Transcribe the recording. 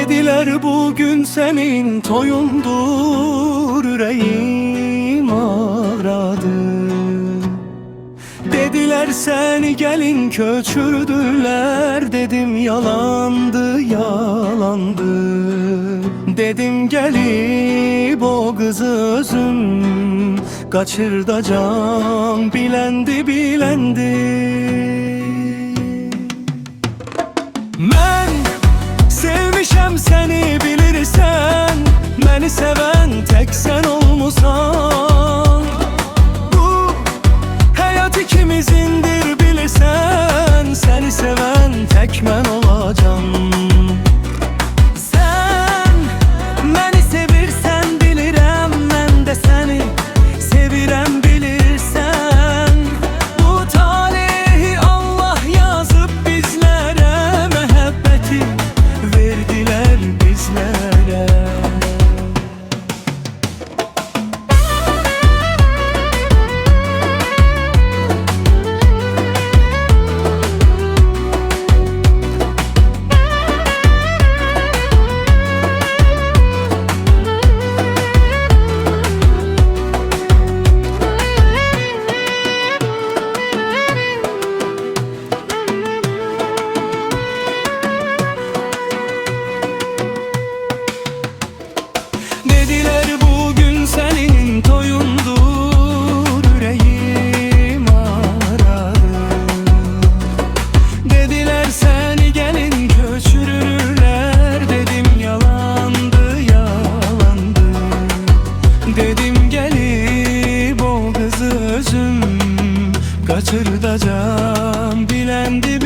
Dediler bugün senin toyundur, yüreğim ağradı. Dediler seni gelin köçürdüler, dedim yalandı yalandı. Dedim gelip o kızı özüm kaçırdı can, bilendi bilendi. Ben sevmişem seni bilirsen, beni seven tek sen olmusan. Bu hayat ikimizindir bilirsen, seni seven tek ben olacağım. Sen beni sevirsen bilirem, ben de seni sevirem bilirsen. Bu talihi Allah yazıp bizlere, mehabbeti verdiler bizlere. Dediler bugün senin toyundur, yüreğim ağradı. Dediler seni gelin köçürürler, dedim yalandı yalandı. Dedim gelip o kızı özüm kaçırdı can, bilendi